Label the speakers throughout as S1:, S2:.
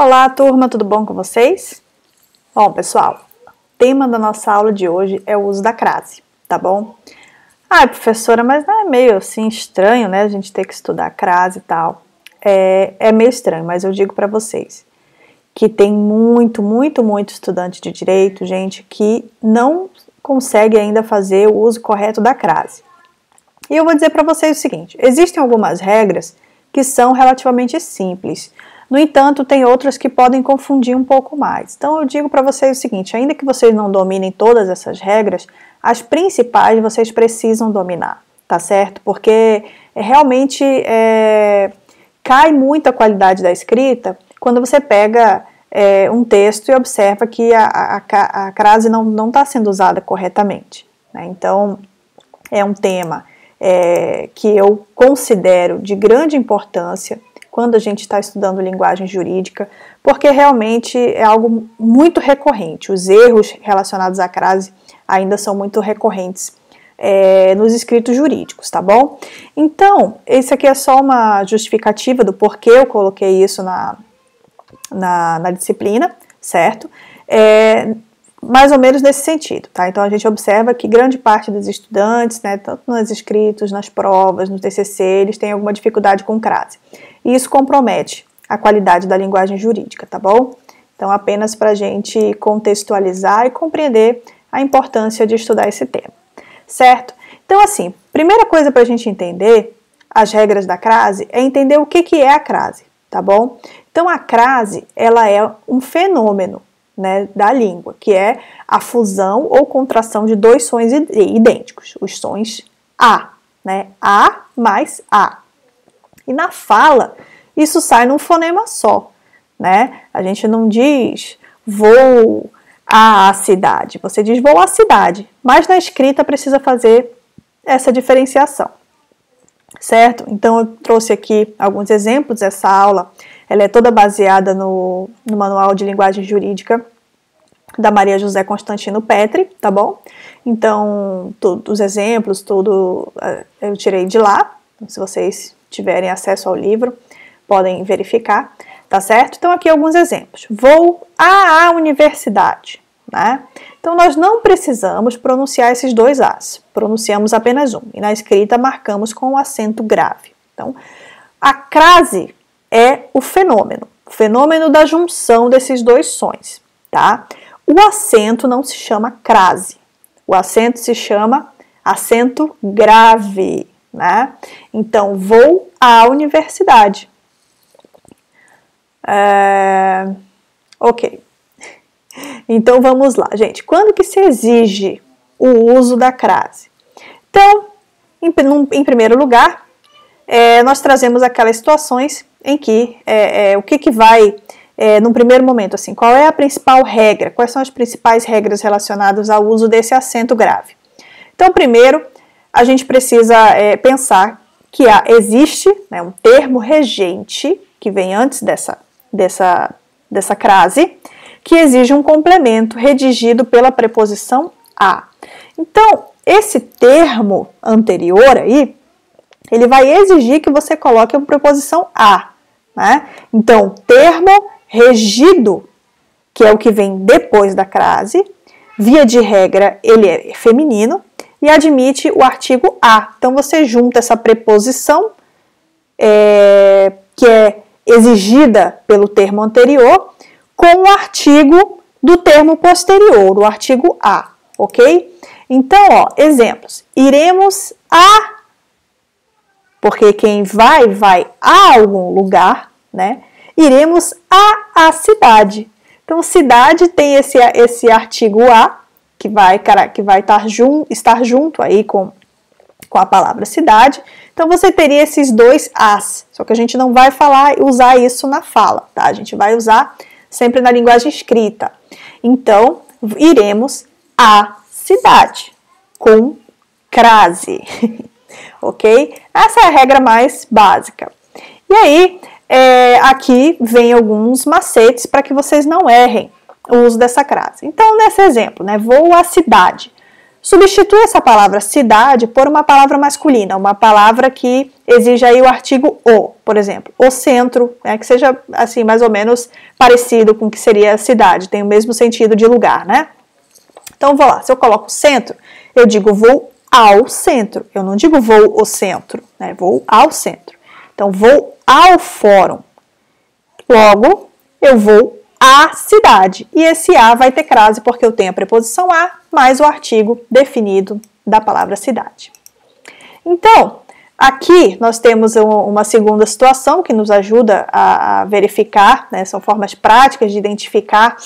S1: Olá, turma, tudo bom com vocês? Bom, pessoal, o tema da nossa aula de hoje é o uso da crase, tá bom? Professora, mas não é meio assim estranho, né, a gente ter que estudar a crase e tal? É meio estranho, mas eu digo para vocês que tem muito estudante de direito, gente, que não consegue ainda fazer o uso correto da crase. E eu vou dizer para vocês o seguinte, existem algumas regras que são relativamente simples. No entanto, tem outras que podem confundir um pouco mais. Então, eu digo para vocês o seguinte, ainda que vocês não dominem todas essas regras, as principais vocês precisam dominar, tá certo? Porque realmente cai muito a qualidade da escrita quando você pega um texto e observa que a crase não está sendo usada corretamente, né? Então, é um tema que eu considero de grande importância quando a gente está estudando linguagem jurídica, porque realmente é algo muito recorrente. Os erros relacionados à crase ainda são muito recorrentes nos escritos jurídicos, tá bom? Então, esse aqui é só uma justificativa do porquê eu coloquei isso na disciplina, certo? Mais ou menos nesse sentido, tá? Então, a gente observa que grande parte dos estudantes, né, tanto nos escritos, nas provas, no TCC, eles têm alguma dificuldade com crase. E isso compromete a qualidade da linguagem jurídica, tá bom? Então, apenas para a gente contextualizar e compreender a importância de estudar esse tema, certo? Então, assim, primeira coisa para a gente entender as regras da crase é entender o que é a crase, tá bom? Então, a crase, ela é um fenômeno, né, da língua, que é a fusão ou contração de dois sons idênticos, os sons A, né? A mais A. E na fala, isso sai num fonema só, né? A gente não diz vou à cidade, você diz vou à cidade, mas na escrita precisa fazer essa diferenciação, certo? Então eu trouxe aqui alguns exemplos. Essa aula ela é toda baseada no Manual de Linguagem Jurídica da Maria José Constantino Petri, tá bom? Então, os exemplos, tudo eu tirei de lá. Se vocês tiverem acesso ao livro, podem verificar, tá certo? Então, aqui alguns exemplos. Vou à universidade, né? Então, nós não precisamos pronunciar esses dois As, pronunciamos apenas um. E na escrita, marcamos com o acento grave. Então, a crase é o fenômeno da junção desses dois sons, tá? O acento não se chama crase, o acento se chama acento grave, né? Então, vou à universidade. Ok. Então, vamos lá, gente. Quando que se exige o uso da crase? Então, em primeiro lugar, nós trazemos aquelas situações em que o que vai, num primeiro momento, assim, qual é a principal regra? Quais são as principais regras relacionadas ao uso desse acento grave? Então, primeiro, a gente precisa pensar que existe, né, um termo regente, que vem antes dessa crase, que exige um complemento redigido pela preposição a. Então, esse termo anterior aí, ele vai exigir que você coloque a preposição a, né? Então, termo regido, que é o que vem depois da crase, via de regra, ele é feminino e admite o artigo a. Então, você junta essa preposição, que é exigida pelo termo anterior, com o artigo do termo posterior, o artigo a, ok? Então, ó, exemplos. Iremos a... Porque quem vai a algum lugar, né? Iremos à cidade. Então, cidade tem esse artigo a, que vai estar junto aí com a palavra cidade. Então, você teria esses dois as, só que a gente não vai usar isso na fala, tá? A gente vai usar sempre na linguagem escrita. Então, iremos à cidade, com crase. Ok? Essa é a regra mais básica. E aí, aqui vem alguns macetes para que vocês não errem o uso dessa crase. Então, nesse exemplo, né, vou à cidade. substitui essa palavra cidade por uma palavra masculina, uma palavra que exige aí o artigo o, por exemplo, o centro, né, que seja assim mais ou menos parecido com o que seria cidade, tem o mesmo sentido de lugar, né? Então vou lá, se eu coloco centro, eu digo vou ao centro, eu não digo vou ao centro, né? Vou ao centro. Então vou ao fórum. Logo, eu vou à cidade. E esse a vai ter crase porque eu tenho a preposição a mais o artigo definido da palavra cidade. Então, aqui nós temos uma segunda situação que nos ajuda a verificar, né, são formas práticas de identificar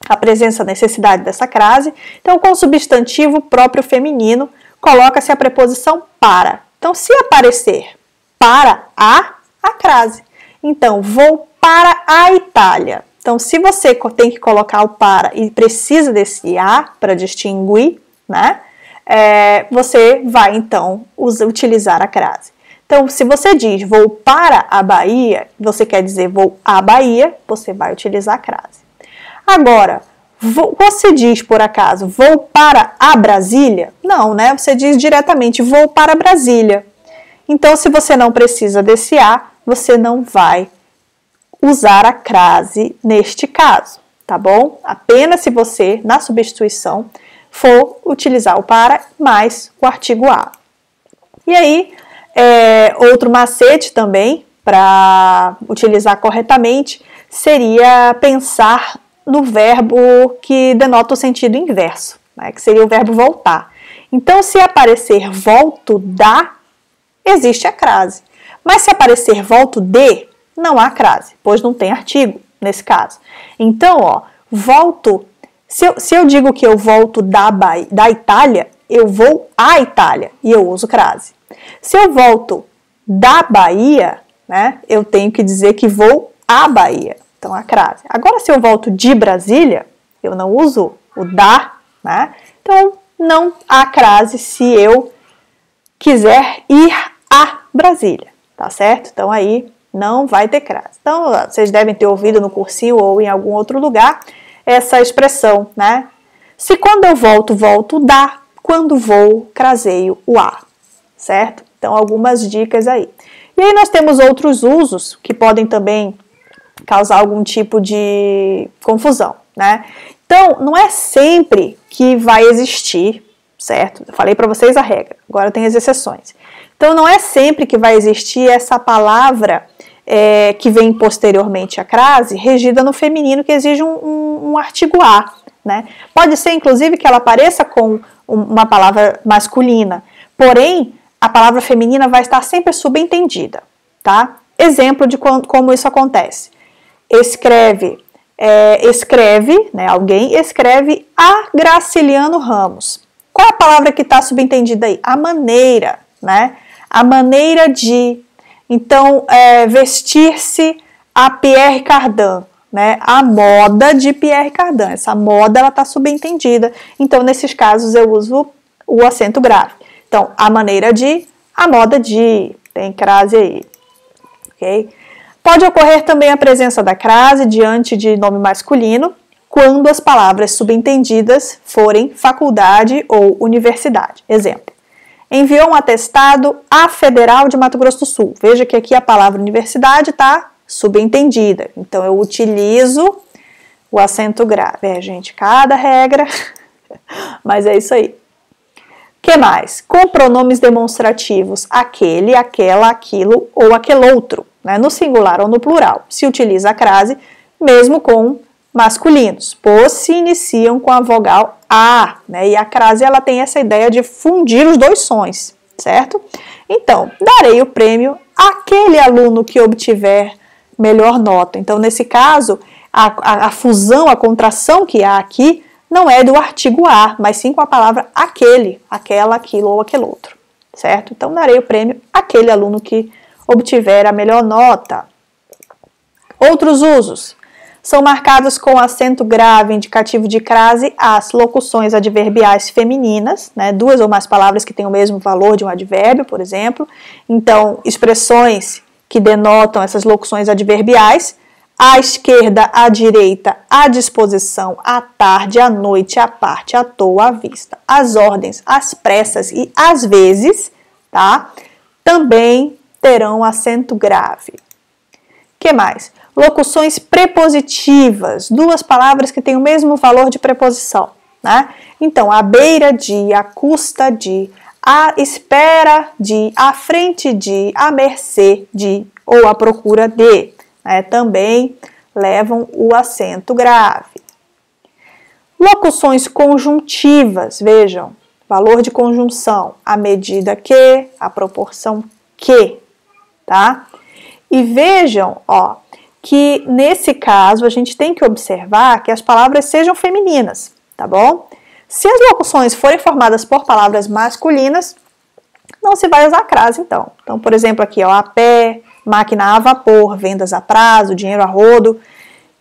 S1: a presença, a necessidade dessa crase. Então, com o substantivo próprio feminino, coloca-se a preposição para. Então, se aparecer para a crase. Então, vou para a Itália. Então, se você tem que colocar o para e precisa desse a para distinguir, né? Você vai, então, utilizar a crase. Então, se você diz vou para a Bahia, você quer dizer vou à Bahia, você vai utilizar a crase. Agora, você diz, por acaso, vou para a Brasília? Não, né? Você diz diretamente vou para Brasília. Então, se você não precisa desse a, você não vai usar a crase neste caso, tá bom? Apenas se você, na substituição, for utilizar o para mais o artigo a. E aí, outro macete também, para utilizar corretamente, seria pensar no verbo que denota o sentido inverso, né, que seria o verbo voltar. Então, se aparecer volto da, existe a crase. Mas se aparecer volto de, não há crase, pois não tem artigo nesse caso. Então, ó, volto, se eu digo que eu volto da Itália, eu vou à Itália e eu uso crase. Se eu volto da Bahia, né, eu tenho que dizer que vou à Bahia. Então, a crase. Agora, se eu volto de Brasília, eu não uso o da, né? Então, não há crase se eu quiser ir a Brasília, tá certo? Então, aí não vai ter crase. Então, vocês devem ter ouvido no cursinho ou em algum outro lugar essa expressão, né? Se quando eu volto, volto da, quando vou, craseio o a, certo? Então, algumas dicas aí. E aí nós temos outros usos que podem também causar algum tipo de confusão, né? Então, não é sempre que vai existir, certo? Eu falei para vocês a regra, agora tem as exceções. Então, não é sempre que vai existir essa palavra que vem posteriormente à crase, regida no feminino, que exige um artigo a, né? Pode ser, inclusive, que ela apareça com uma palavra masculina, porém, a palavra feminina vai estar sempre subentendida, tá? Exemplo de como isso acontece. Escreve, né, alguém escreve a Graciliano Ramos. Qual é a palavra que está subentendida aí? A maneira, né? A maneira de. Então, vestir-se a Pierre Cardin, né? A moda de Pierre Cardin. Essa moda, ela está subentendida. Então, nesses casos, eu uso o acento grave. Então, a maneira de, a moda de. Tem crase aí, ok? Pode ocorrer também a presença da crase diante de nome masculino, quando as palavras subentendidas forem faculdade ou universidade. Exemplo, enviou um atestado à Federal de Mato Grosso do Sul. Veja que aqui a palavra universidade está subentendida. Então, eu utilizo o acento grave. Gente, cada regra, mas é isso aí. Que mais? Com pronomes demonstrativos, aquele, aquela, aquilo ou aquele outro, né? No singular ou no plural. Se utiliza a crase, mesmo com masculinos, pois se iniciam com a vogal A, né? E a crase, ela tem essa ideia de fundir os dois sons, certo? Então, darei o prêmio àquele aluno que obtiver melhor nota. Então, nesse caso, a fusão, a contração que há aqui, não é do artigo a, mas sim com a palavra aquele, aquela, aquilo ou aquele outro, certo? Então, darei o prêmio àquele aluno que obtiver a melhor nota. Outros usos são marcados com acento grave indicativo de crase as locuções adverbiais femininas, né? Duas ou mais palavras que têm o mesmo valor de um advérbio, por exemplo. Então, expressões que denotam essas locuções adverbiais, à esquerda, à direita, à disposição, à tarde, à noite, à parte, à toa, à vista, às ordens, às pressas e às vezes, tá? Também terão acento grave. Que mais? Locuções prepositivas, duas palavras que têm o mesmo valor de preposição, né? Então, à beira de, à custa de, à espera de, à frente de, à mercê de ou à procura de, né? Também levam o acento grave. Locuções conjuntivas, vejam, valor de conjunção, à medida que, à proporção que, tá? E vejam, ó, que nesse caso a gente tem que observar que as palavras sejam femininas, tá bom? Se as locuções forem formadas por palavras masculinas, não se vai usar a crase, então. Então, por exemplo, aqui, ó, a pé, máquina a vapor, vendas a prazo, dinheiro a rodo.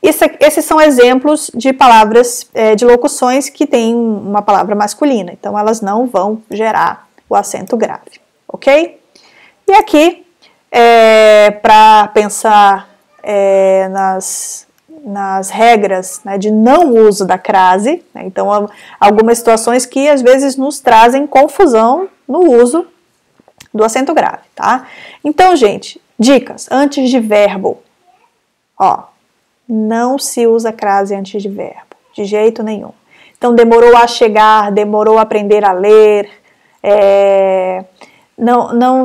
S1: Esses são exemplos de palavras, de locuções que têm uma palavra masculina. Então, elas não vão gerar o acento grave, ok? E aqui, para pensar nas regras, né, de não uso da crase, né, então algumas situações que às vezes nos trazem confusão no uso do acento grave, tá? Então, gente, dicas antes de verbo, ó, não se usa crase antes de verbo, de jeito nenhum. Então, demorou a chegar, demorou a aprender a ler,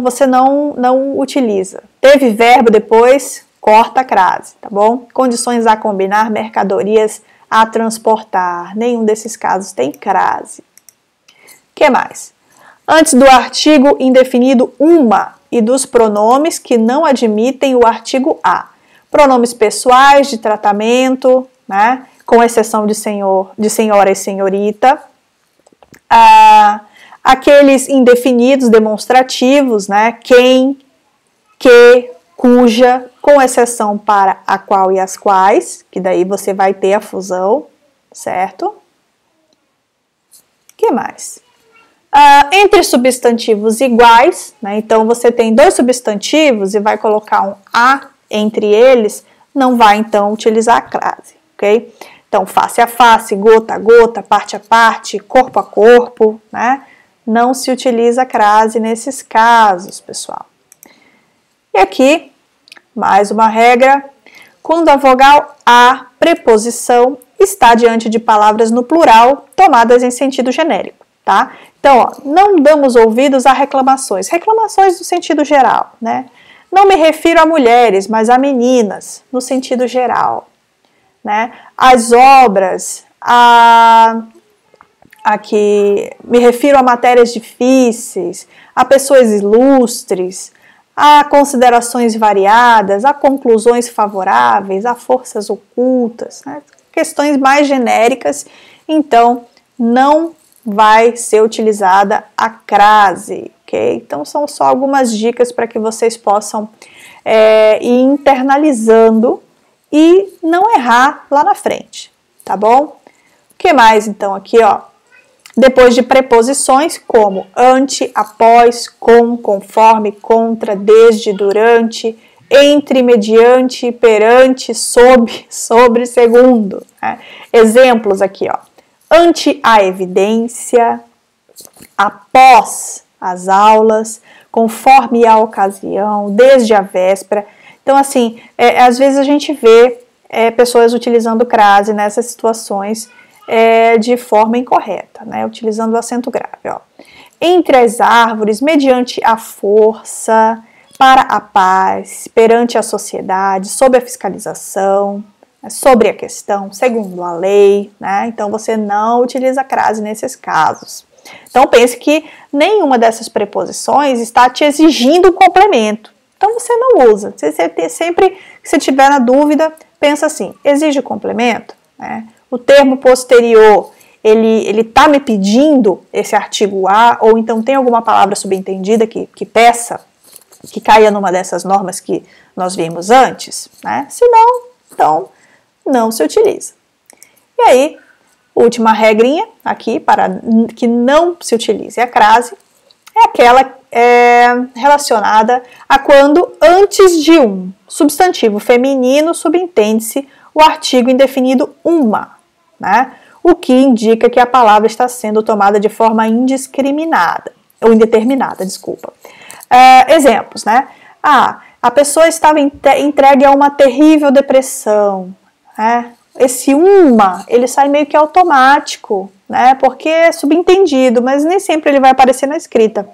S1: você não utiliza. Teve verbo depois, corta a crase, tá bom? Condições a combinar, mercadorias a transportar. Nenhum desses casos tem crase. O que mais? Antes do artigo indefinido uma e dos pronomes que não admitem o artigo a. Pronomes pessoais de tratamento, né? Com exceção de senhor, de senhora e senhorita. Aqueles indefinidos demonstrativos, né? Quem, que, cuja, com exceção para a qual e as quais, que daí você vai ter a fusão, certo? O que mais? Entre substantivos iguais, né? Então você tem dois substantivos e vai colocar um a entre eles, não vai então utilizar a crase, ok? Então, face a face, gota a gota, parte a parte, corpo a corpo, né? Não se utiliza a crase nesses casos, pessoal. E aqui, mais uma regra, quando a vogal a, preposição, está diante de palavras no plural, tomadas em sentido genérico, tá? Então, ó, não damos ouvidos a reclamações, reclamações no sentido geral, né? Não me refiro a mulheres, mas a meninas, no sentido geral, né? As obras, aqui me refiro a matérias difíceis, a pessoas ilustres, a considerações variadas, a conclusões favoráveis, a forças ocultas, né? Questões mais genéricas, então não vai ser utilizada a crase, ok? Então são só algumas dicas para que vocês possam ir internalizando e não errar lá na frente, tá bom? O que mais então aqui, ó? Depois de preposições como ante, após, com, conforme, contra, desde, durante, entre, mediante, perante, sob, sobre, segundo. Né? Exemplos aqui, ó. Ante a evidência, após as aulas, conforme a ocasião, desde a véspera. Então, assim, às vezes a gente vê pessoas utilizando crase nessas situações de forma incorreta, né? Utilizando o acento grave, ó. Entre as árvores, mediante a força, para a paz, perante a sociedade, sob a fiscalização, sobre a questão, segundo a lei, né? Então você não utiliza a crase nesses casos. Então pense que nenhuma dessas preposições está te exigindo um complemento. Então você não usa. Sempre que você tiver na dúvida, pensa assim, exige complemento, né? O termo posterior, ele está me pedindo esse artigo a, ou então tem alguma palavra subentendida que peça, que caia numa dessas normas que nós vimos antes, né? Se não, então não se utiliza. E aí, última regrinha aqui para que não se utilize a crase, é aquela relacionada a quando antes de um substantivo feminino subentende-se o artigo indefinido uma, né? O que indica que a palavra está sendo tomada de forma indiscriminada, ou indeterminada, desculpa. Exemplos, né? A pessoa estava entregue a uma terrível depressão, né? Esse uma, ele sai meio que automático, né? Porque é subentendido, mas nem sempre ele vai aparecer na escrita.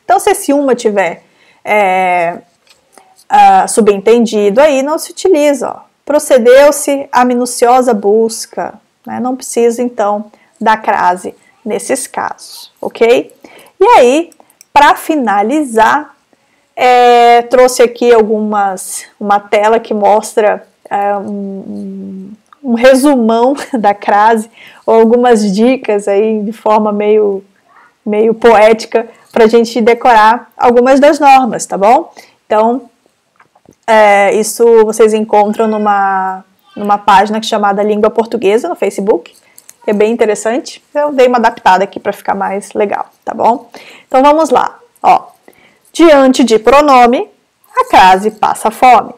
S1: Então, se esse uma tiver subentendido, aí não se utiliza, ó. Procedeu-se a minuciosa busca, né? Não precisa, então, da crase nesses casos, ok? E aí, para finalizar, trouxe aqui uma tela que mostra um resumão da crase, ou algumas dicas aí de forma meio poética para a gente decorar algumas das normas, tá bom? Então, isso vocês encontram numa página chamada Língua Portuguesa no Facebook, que é bem interessante. Eu dei uma adaptada aqui para ficar mais legal, tá bom? Então vamos lá, ó. Diante de pronome, a crase passa fome.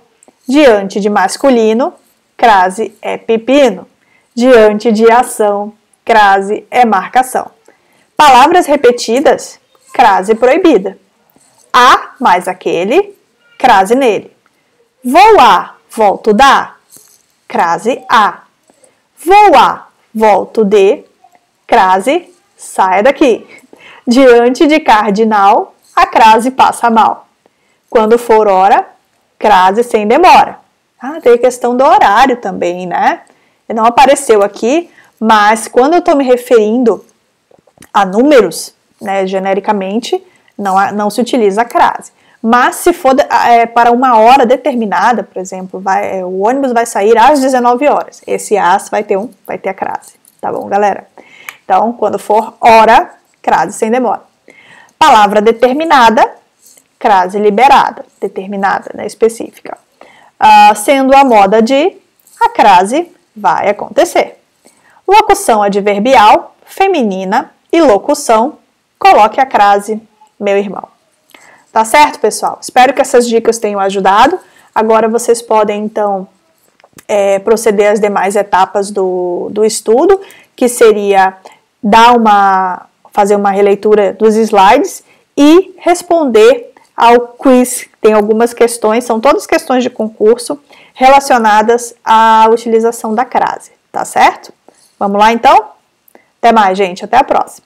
S1: Diante de masculino, crase é pepino. Diante de ação, crase é marcação. Palavras repetidas, crase proibida. A mais aquele, crase nele. Vou a, volto da, crase a. Vou a, volto de, crase saia daqui. Diante de cardinal, a crase passa mal. Quando for hora, crase sem demora. Tem a questão do horário também, né? Não apareceu aqui, mas quando eu estou me referindo a números, né, genericamente, não se utiliza a crase. Mas se for para uma hora determinada, por exemplo, o ônibus vai sair às 19 horas. Esse as vai ter a crase. Tá bom, galera? Então, quando for hora, crase sem demora. Palavra determinada, crase liberada, determinada, né, específica. Sendo a moda de, a crase vai acontecer. Locução adverbial, feminina e locução, coloque a crase, meu irmão. Tá certo, pessoal? Espero que essas dicas tenham ajudado. Agora vocês podem, então, proceder às demais etapas do estudo, que seria fazer uma releitura dos slides e responder ao quiz. Tem algumas questões, são todas questões de concurso relacionadas à utilização da crase, tá certo? Vamos lá, então? Até mais, gente. Até a próxima.